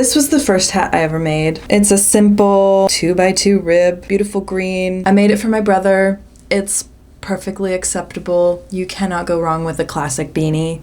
This was the first hat I ever made. It's a simple 2x2 rib, beautiful green. I made it for my brother. It's perfectly acceptable. You cannot go wrong with a classic beanie.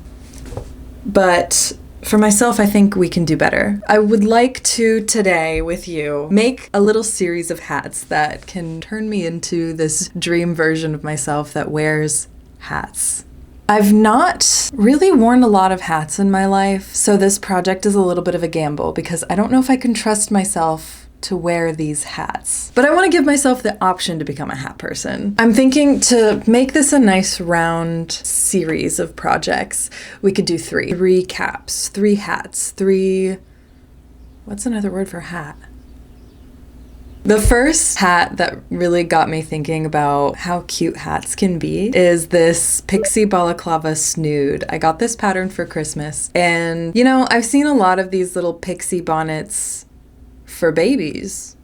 But for myself, I think we can do better. I would like to today with you make a little series of hats that can turn me into this dream version of myself that wears hats. I've not really worn a lot of hats in my life, so this project is a little bit of a gamble because I don't know if I can trust myself to wear these hats. But I want to give myself the option to become a hat person. I'm thinking to make this a nice round series of projects. We could do three caps, 3 hats, what's another word for hat? The first hat that really got me thinking about how cute hats can be is this pixie balaclava snood. I got this pattern for Christmas, and you know, I've seen a lot of these little pixie bonnets for babies.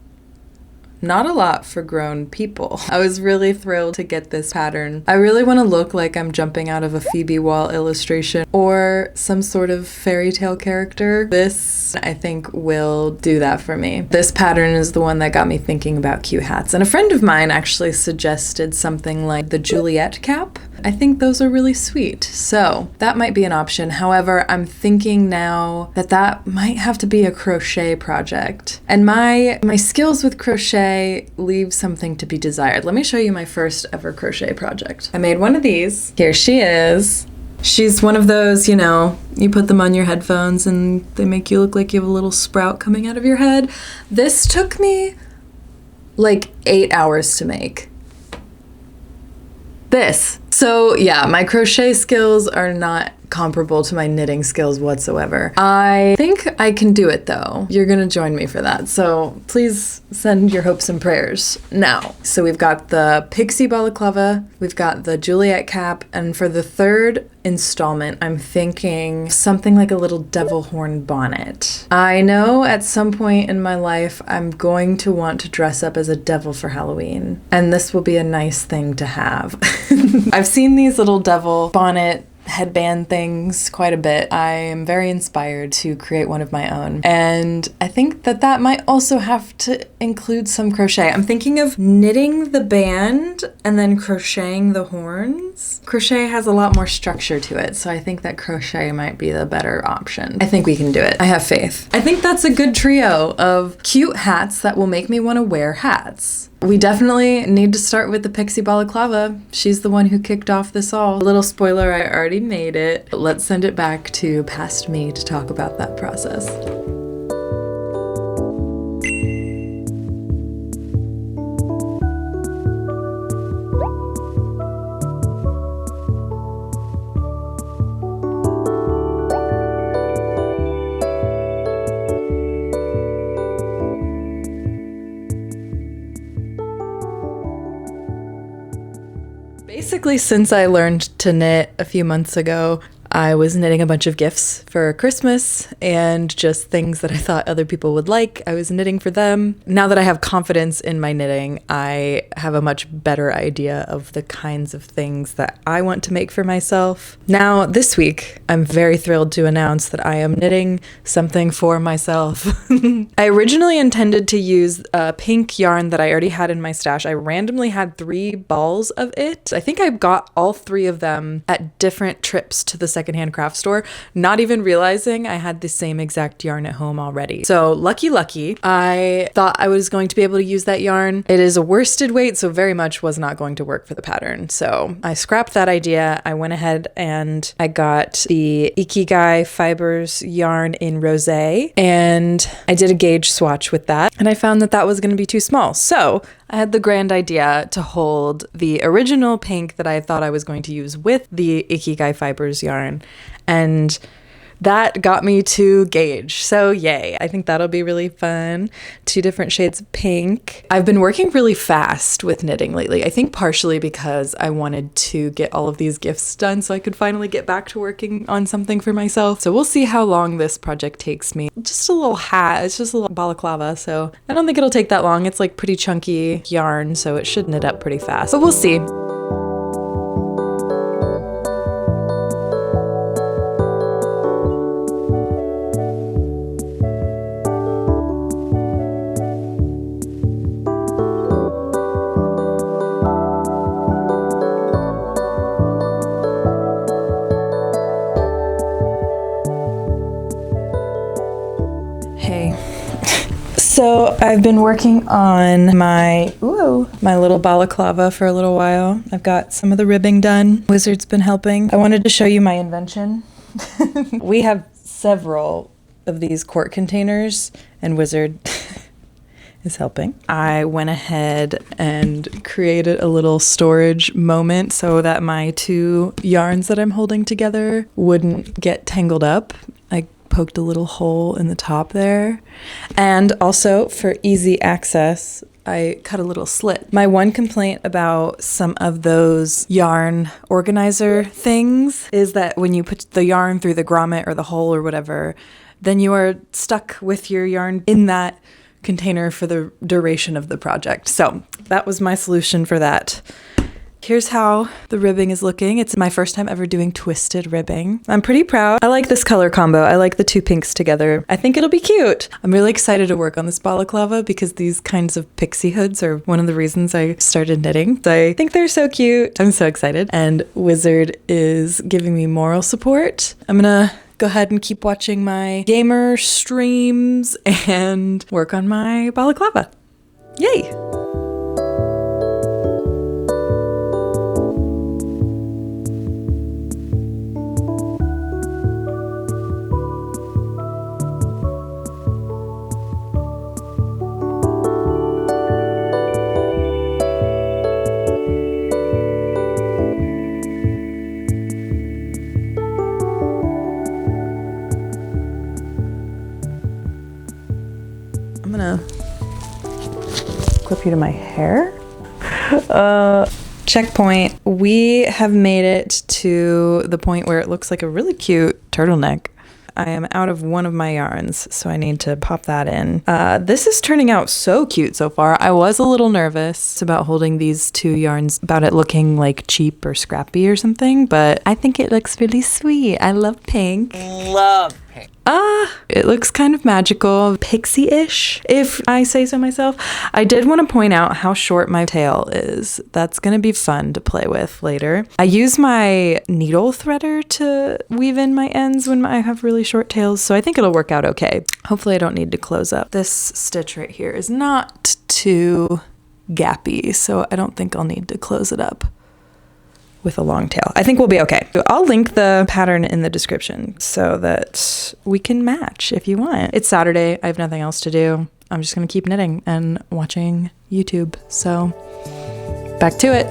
Not a lot for grown people. I was really thrilled to get this pattern. I really want to look like I'm jumping out of a Phoebe Wall illustration or some sort of fairy tale character. This, I think, will do that for me. This pattern is the one that got me thinking about cute hats. And a friend of mine actually suggested something like the Juliet cap. I think those are really sweet. So that might be an option. However, I'm thinking now that that might have to be a crochet project. And my skills with crochet leave something to be desired. Let me show you my first ever crochet project. I made one of these. Here she is. She's one of those, you know, you put them on your headphones and they make you look like you have a little sprout coming out of your head. This took me like 8 hours to make. This. So yeah, my crochet skills are not comparable to my knitting skills whatsoever. I think I can do it though. You're gonna join me for that. So please send your hopes and prayers now. So we've got the pixie balaclava, we've got the Juliet cap, and for the third installment, I'm thinking something like a little devil horn bonnet. I know at some point in my life, I'm going to want to dress up as a devil for Halloween, and this will be a nice thing to have. I've seen these little devil bonnet headband things quite a bit. I am very inspired to create one of my own. And I think that that might also have to include some crochet. I'm thinking of knitting the band and then crocheting the horns. Crochet has a lot more structure to it, so I think that crochet might be the better option. I think we can do it. I have faith. I think that's a good trio of cute hats that will make me want to wear hats. We definitely need to start with the pixie balaclava. She's the one who kicked off this all. A little spoiler, I already made it. Let's send it back to past me to talk about that process. Basically, since I learned to knit a few months ago, I was knitting a bunch of gifts for Christmas and just things that I thought other people would like. I was knitting for them. Now that I have confidence in my knitting, I have a much better idea of the kinds of things that I want to make for myself. Now, this week, I'm very thrilled to announce that I am knitting something for myself. I originally intended to use a pink yarn that I already had in my stash. I randomly had 3 balls of it. I think I got all 3 of them at different trips to the secondhand craft store, not even realizing I had the same exact yarn at home already. So lucky, I thought I was going to be able to use that yarn. It is a worsted weight, so very much was not going to work for the pattern. So I scrapped that idea. I went ahead and I got the Ikigai Fibers yarn in rosé, and I did a gauge swatch with that, and I found that that was going to be too small. So I had the grand idea to hold the original pink that I thought I was going to use with the Ikigai Fibers yarn, and that got me to gauge. So yay, I think that'll be really fun. 2 different shades of pink. I've been working really fast with knitting lately. I think partially because I wanted to get all of these gifts done so I could finally get back to working on something for myself. So we'll see how long this project takes me. Just a little hat, it's just a little balaclava, so I don't think it'll take that long. It's like pretty chunky yarn, so it should knit up pretty fast, but we'll see. Hey. So I've been working on my little balaclava for a little while. I've got some of the ribbing done. Wizard's been helping. I wanted to show you my invention. We have several of these quart containers, and Wizard is helping. I went ahead and created a little storage moment so that my two yarns that I'm holding together wouldn't get tangled up. I poked a little hole in the top there. And also for easy access, I cut a little slit. My one complaint about some of those yarn organizer things is that when you put the yarn through the grommet or the hole or whatever, then you are stuck with your yarn in that container for the duration of the project. So that was my solution for that. Here's how the ribbing is looking. It's my first time ever doing twisted ribbing. I'm pretty proud. I like this color combo. I like the two pinks together. I think it'll be cute. I'm really excited to work on this balaclava because these kinds of pixie hoods are one of the reasons I started knitting. I think they're so cute. I'm so excited. And Wizard is giving me moral support. I'm gonna go ahead and keep watching my gamer streams and work on my balaclava. Yay! I'm gonna clip you to my hair. Checkpoint. We have made it to the point where it looks like a really cute turtleneck. I am out of one of my yarns, so I need to pop that in. This is turning out so cute so far. I was a little nervous about holding these two yarns, about it looking like cheap or scrappy or something, but I think it looks really sweet. I love pink. Love pink. It looks kind of magical, pixie-ish, if I say so myself. I did want to point out how short my tail is. That's going to be fun to play with later. I use my needle threader to weave in my ends when I have really short tails, so I think it'll work out okay. Hopefully I don't need to close up. This stitch right here is not too gappy, so I don't think I'll need to close it up with a long tail. I think we'll be okay. I'll link the pattern in the description so that we can match if you want. It's Saturday. I have nothing else to do. I'm just gonna keep knitting and watching YouTube. So back to it.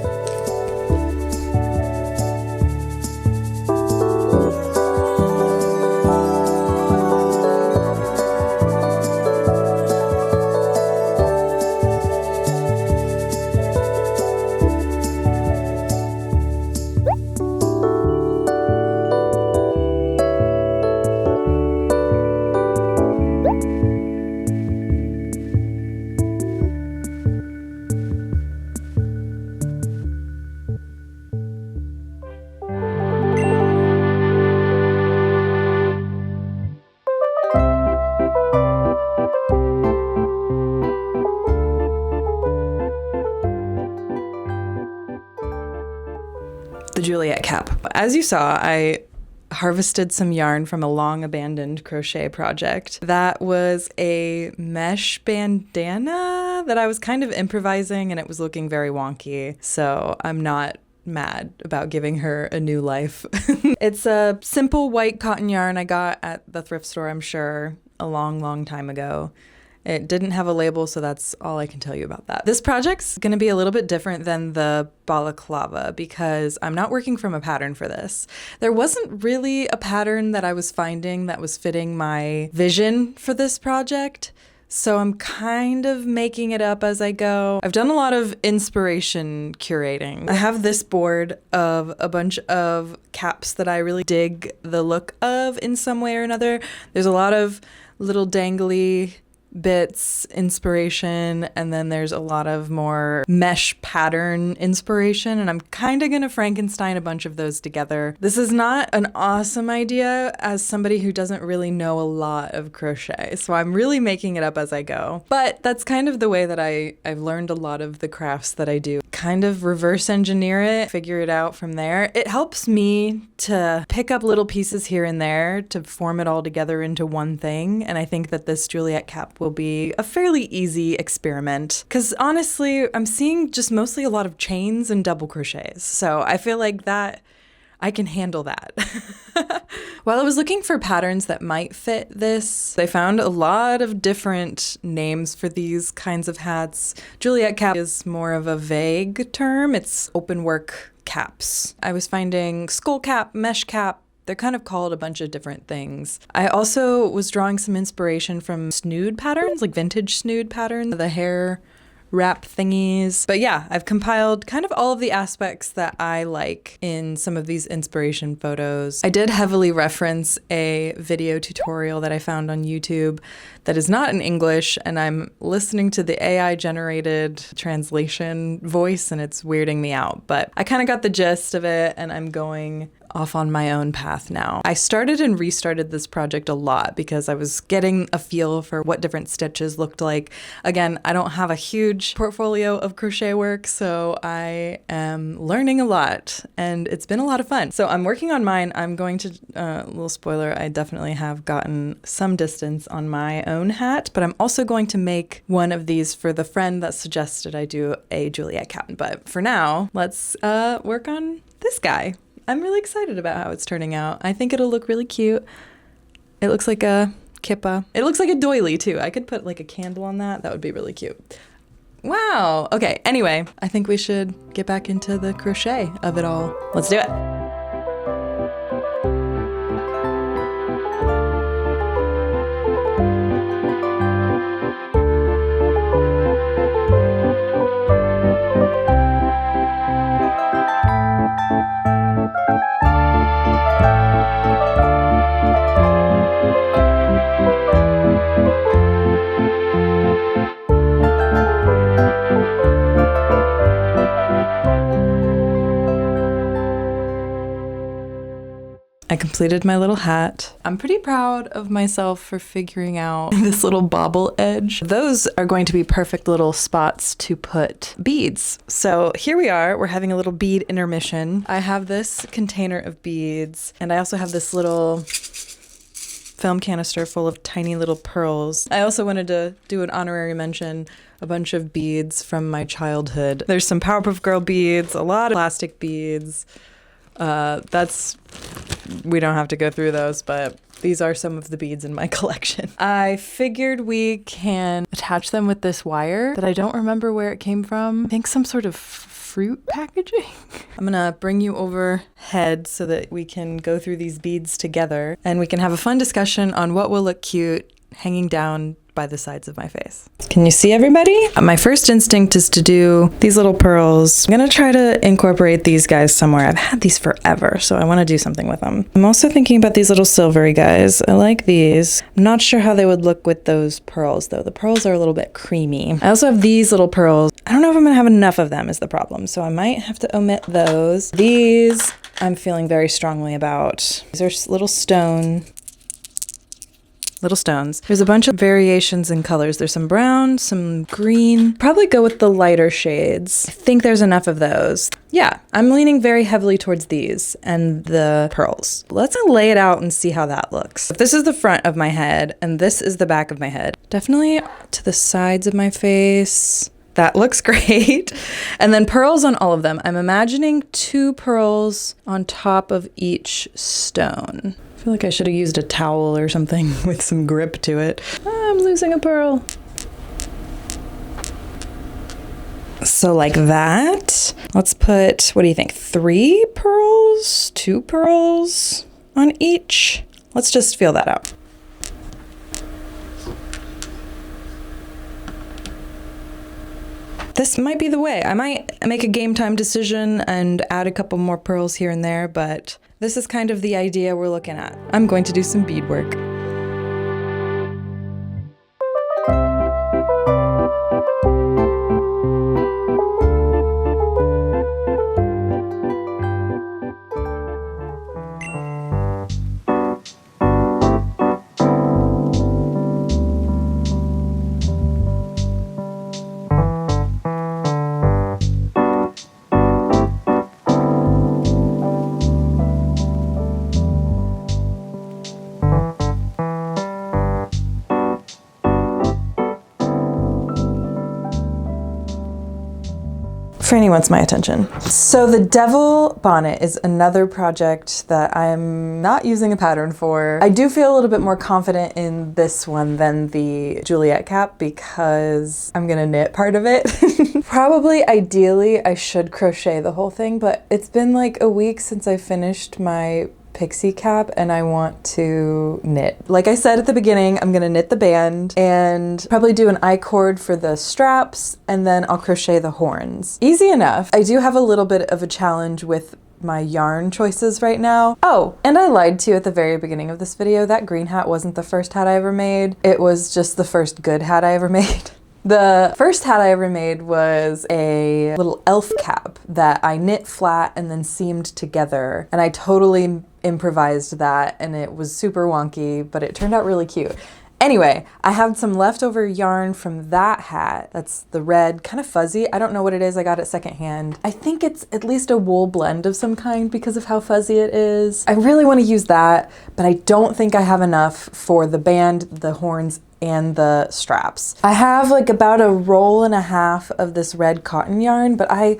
The Juliet cap. As you saw, I harvested some yarn from a long abandoned crochet project. That was a mesh bandana that I was kind of improvising and it was looking very wonky. So I'm not mad about giving her a new life. It's a simple white cotton yarn I got at the thrift store, I'm sure, a long time ago. It didn't have a label, so that's all I can tell you about that. This project's gonna be a little bit different than the balaclava because I'm not working from a pattern for this. There wasn't really a pattern that I was finding that was fitting my vision for this project, so I'm kind of making it up as I go. I've done a lot of inspiration curating. I have this board of a bunch of caps that I really dig the look of in some way or another. There's a lot of little dangly bits inspiration, and then there's a lot of more mesh pattern inspiration, and I'm kind of gonna Frankenstein a bunch of those together. This is not an awesome idea as somebody who doesn't really know a lot of crochet, so I'm really making it up as I go. But that's kind of the way that I've learned a lot of the crafts that I do. kind of reverse engineer it, figure it out from there. It helps me to pick up little pieces here and there to form it all together into one thing. And I think that this Juliet cap will be a fairly easy experiment. Because honestly, I'm seeing just mostly a lot of chains and double crochets. So I feel like that I can handle that. While I was looking for patterns that might fit this, I found a lot of different names for these kinds of hats. Juliet cap is more of a vague term. It's open work caps. I was finding skull cap, mesh cap. They're kind of called a bunch of different things. I also was drawing some inspiration from snood patterns, like vintage snood patterns, the hair wrap thingies. But yeah, I've compiled kind of all of the aspects that I like in some of these inspiration photos. I did heavily reference a video tutorial that I found on YouTube that is not in English, and I'm listening to the AI generated translation voice and it's weirding me out. But I kind of got the gist of it and I'm going off on my own path now. I started and restarted this project a lot because I was getting a feel for what different stitches looked like. Again, I don't have a huge portfolio of crochet work, so I am learning a lot and it's been a lot of fun. So I'm working on mine. I'm going to, little spoiler, I definitely have gotten some distance on my own hat, but I'm also going to make one of these for the friend that suggested I do a Juliet cap. But for now, let's work on this guy. I'm really excited about how it's turning out. I think it'll look really cute. It looks like a kippa. It looks like a doily too. I could put like a candle on that. That would be really cute. Wow. Okay, anyway, I think we should get back into the crochet of it all. Let's do it. I completed my little hat. I'm pretty proud of myself for figuring out this little bobble edge. Those are going to be perfect little spots to put beads. So here we are, we're having a little bead intermission. I have this container of beads and I also have this little film canister full of tiny little pearls. I also wanted to do an honorary mention, a bunch of beads from my childhood. There's some Powerpuff Girl beads, a lot of plastic beads. We don't have to go through those, but these are some of the beads in my collection. I figured we can attach them with this wire that I don't remember where it came from. I think some sort of fruit packaging. I'm gonna bring you overhead so that we can go through these beads together and we can have a fun discussion on what will look cute hanging down by the sides of my face. Can you see everybody? My first instinct is to do these little pearls. I'm gonna try to incorporate these guys somewhere. I've had these forever, so I wanna do something with them. I'm also thinking about these little silvery guys. I like these. I'm not sure how they would look with those pearls though. The pearls are a little bit creamy. I also have these little pearls. I don't know if I'm gonna have enough of them is the problem, so I might have to omit those. These I'm feeling very strongly about. These are little stones. There's a bunch of variations in colors. There's some brown, some green. Probably go with the lighter shades. I think there's enough of those. Yeah, I'm leaning very heavily towards these and the pearls. Let's lay it out and see how that looks. If this is the front of my head and this is the back of my head, definitely to the sides of my face. That looks great. And then pearls on all of them. I'm imagining 2 pearls on top of each stone. I feel like I should have used a towel or something with some grip to it. I'm losing a pearl. So like that. Let's put, what do you think? 3 pearls? 2 pearls on each? Let's just feel that out. This might be the way. I might make a game time decision and add a couple more pearls here and there, but this is kind of the idea we're looking at. I'm going to do some bead work. Franny wants my attention. So the devil bonnet is another project that I'm not using a pattern for. I do feel a little bit more confident in this one than the Juliet cap because I'm gonna knit part of it. Probably, ideally, I should crochet the whole thing, but it's been like a week since I finished my pixie cap and I want to knit. Like I said at the beginning, I'm gonna knit the band and probably do an I-cord for the straps, and then I'll crochet the horns. Easy enough. I do have a little bit of a challenge with my yarn choices right now. Oh, and I lied to you at the very beginning of this video. That green hat wasn't the first hat I ever made. It was just the first good hat I ever made. The first hat I ever made was a little elf cap that I knit flat and then seamed together, and I totally improvised that, and it was super wonky, but it turned out really cute. Anyway, I have some leftover yarn from that hat. That's the red, kind of fuzzy. I don't know what it is. I got it secondhand. I think it's at least a wool blend of some kind because of how fuzzy it is. I really want to use that, but I don't think I have enough for the band, the horns, and the straps. I have like about a roll and a half of this red cotton yarn, but I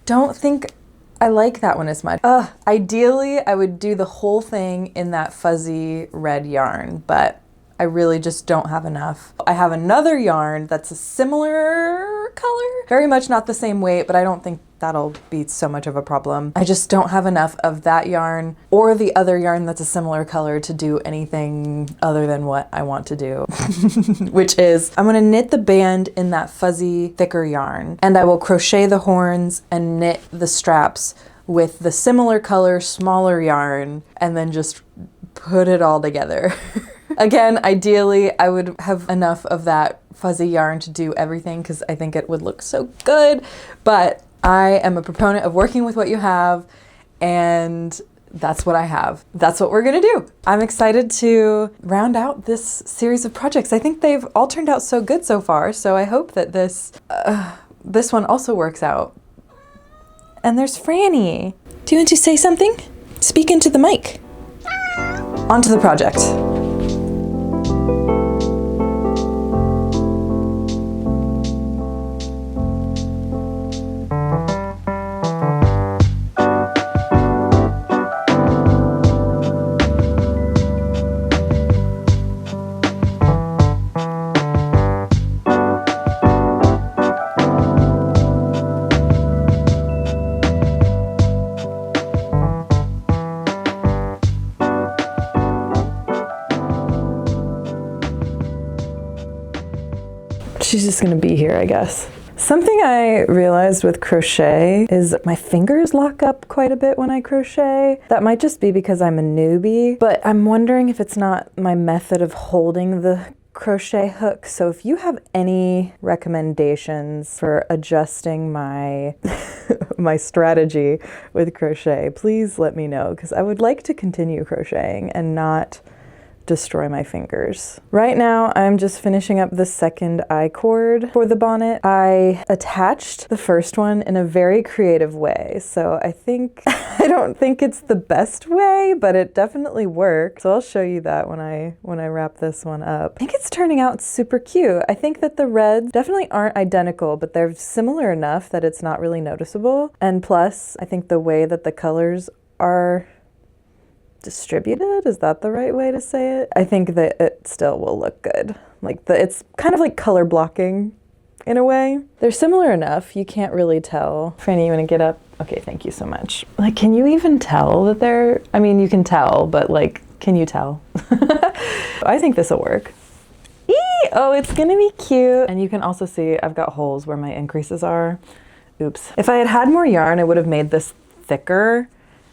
don't think I like that one as much. Ideally, I would do the whole thing in that fuzzy red yarn, but I really just don't have enough. I have another yarn that's a similar color, very much not the same weight, but I don't think that'll be so much of a problem. I just don't have enough of that yarn or the other yarn that's a similar color to do anything other than what I want to do, which is I'm gonna knit the band in that fuzzy, thicker yarn, and I will crochet the horns and knit the straps with the similar color, smaller yarn, and then just put it all together. Again, ideally, I would have enough of that fuzzy yarn to do everything because I think it would look so good, but I am a proponent of working with what you have, and that's what I have. That's what we're gonna do. I'm excited to round out this series of projects. I think they've all turned out so good so far, so I hope that this one also works out. And there's Franny. Do you want to say something? Speak into the mic. On to the project. She's just gonna be here, I guess. Something I realized with crochet is my fingers lock up quite a bit when I crochet. That might just be because I'm a newbie, but I'm wondering if it's not my method of holding the crochet hook. So if you have any recommendations for adjusting my my strategy with crochet, please let me know, because I would like to continue crocheting and not destroy my fingers. Right now, I'm just finishing up the second I-cord for the bonnet. I attached the first one in a very creative way, so I don't think it's the best way, but it definitely worked. So I'll show you that when I wrap this one up. I think it's turning out super cute. I think that the reds definitely aren't identical, but they're similar enough that it's not really noticeable. And plus, I think the way that the colors are distributed, is that the right way to say it? I think that it still will look good. Like it's kind of like color blocking in a way. They're similar enough, you can't really tell. Franny, you wanna get up? Okay, thank you so much. Like, can you even tell that they're, I mean, you can tell, but like, can you tell? I think this will work. Eee! Oh, it's gonna be cute. And you can also see I've got holes where my increases are. Oops. If I had had more yarn, I would have made this thicker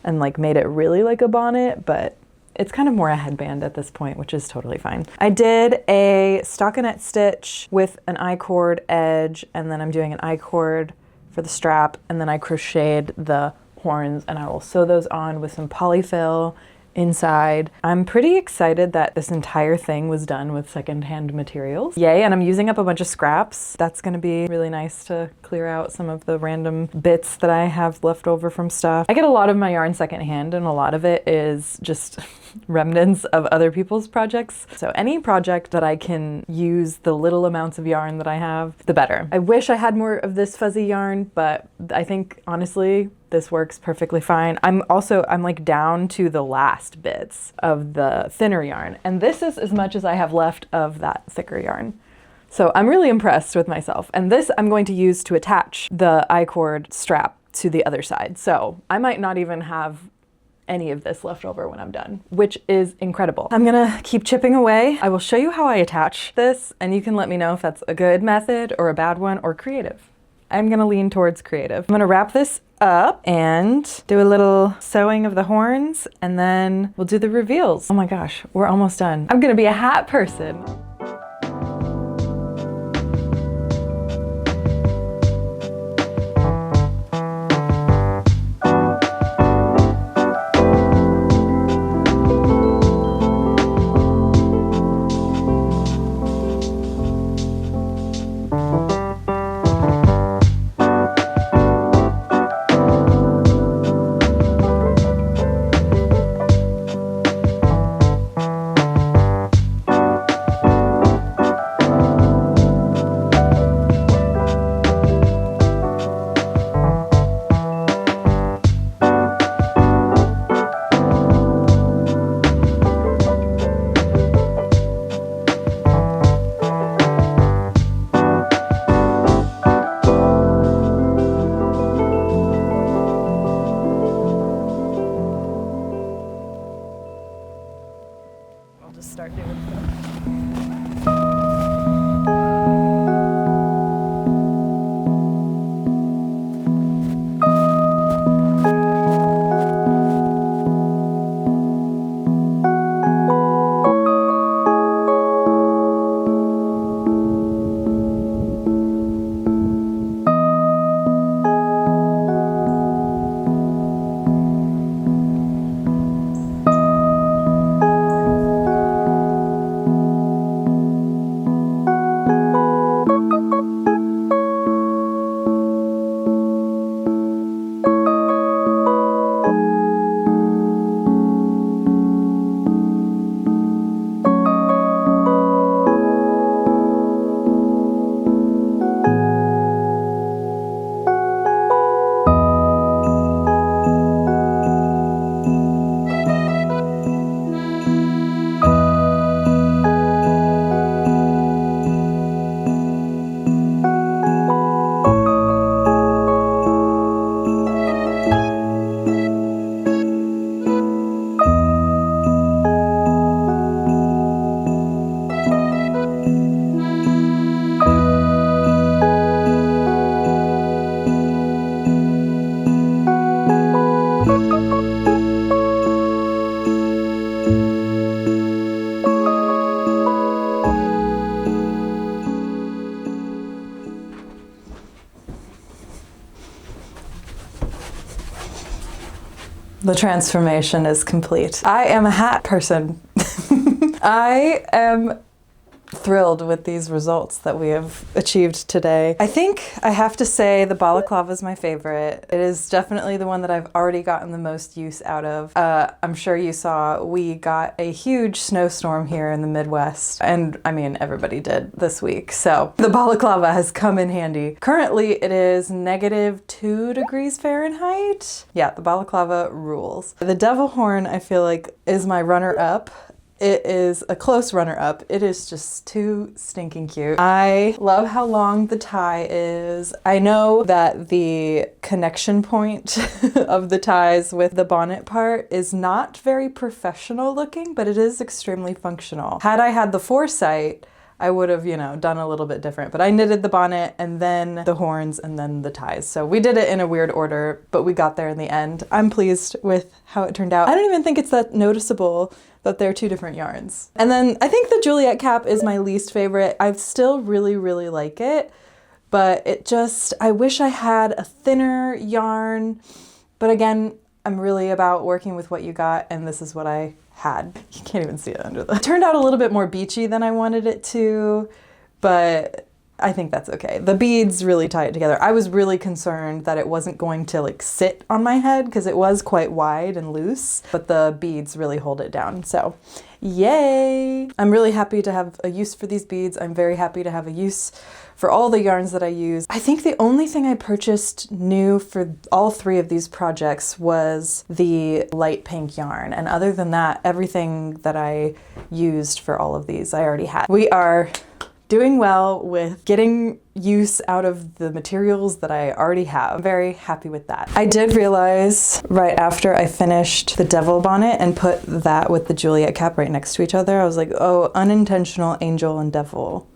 and like made it really like a bonnet, but it's kind of more a headband at this point, which is totally fine. I did a stockinette stitch with an I-cord edge, and then I'm doing an I-cord for the strap, and then I crocheted the horns, and I will sew those on with some polyfill inside. I'm pretty excited that this entire thing was done with secondhand materials. Yay, and I'm using up a bunch of scraps. That's gonna be really nice to clear out some of the random bits that I have left over from stuff. I get a lot of my yarn secondhand, and a lot of it is just remnants of other people's projects. So any project that I can use the little amounts of yarn that I have, the better. I wish I had more of this fuzzy yarn, but I think honestly, this works perfectly fine. I'm like down to the last bits of the thinner yarn, and this is as much as I have left of that thicker yarn. So I'm really impressed with myself. And this I'm going to use to attach the I-cord strap to the other side. So I might not even have any of this left over when I'm done, which is incredible. I'm gonna keep chipping away. I will show you how I attach this, and you can let me know if that's a good method or a bad one or creative. I'm gonna lean towards creative. I'm gonna wrap this up and do a little sewing of the horns, and then we'll do the reveals. Oh my gosh, we're almost done. I'm gonna be a hat person. Start doing stuff. The transformation is complete. I am a hat person. I am thrilled with these results that we have achieved today. I think I have to say the balaclava is my favorite. It is definitely the one that I've already gotten the most use out of. I'm sure you saw we got a huge snowstorm here in the Midwest, and I mean everybody did this week, so the balaclava has come in handy. Currently it is -2 degrees Fahrenheit. Yeah, the balaclava rules. The devil horn I feel like is my runner-up. It is a close runner-up. It is just too stinking cute. I love how long the tie is. I know that the connection point of the ties with the bonnet part is not very professional looking, but it is extremely functional. Had I had the foresight, I would have, you know, done a little bit different, but I knitted the bonnet and then the horns and then the ties. So we did it in a weird order, but we got there in the end. I'm pleased with how it turned out. I don't even think it's that noticeable that they're two different yarns. And then I think the Juliet cap is my least favorite. I still really, really like it, but it just, I wish I had a thinner yarn. But again, I'm really about working with what you got, and this is what I had. You can't even see it under the... It turned out a little bit more beachy than I wanted it to, but I think that's okay. The beads really tie it together. I was really concerned that it wasn't going to like sit on my head because it was quite wide and loose, but the beads really hold it down. So yay! I'm really happy to have a use for these beads. I'm very happy to have a use for all the yarns that I use. I think the only thing I purchased new for all 3 of these projects was the light pink yarn. And other than that, everything that I used for all of these I already had. We are doing well with getting use out of the materials that I already have. I'm very happy with that. I did realize right after I finished the devil bonnet and put that with the Juliet cap right next to each other, I was like, oh, unintentional angel and devil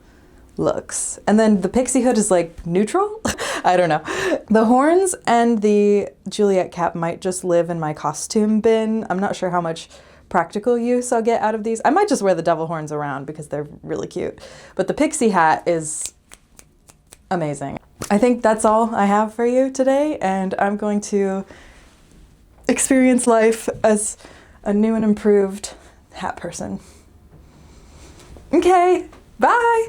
looks. And then the pixie hood is like neutral? I don't know. The horns and the Juliet cap might just live in my costume bin. I'm not sure how much practical use I'll get out of these. I might just wear the devil horns around because they're really cute. But the pixie hat is amazing. I think that's all I have for you today, and I'm going to experience life as a new and improved hat person. Okay, bye!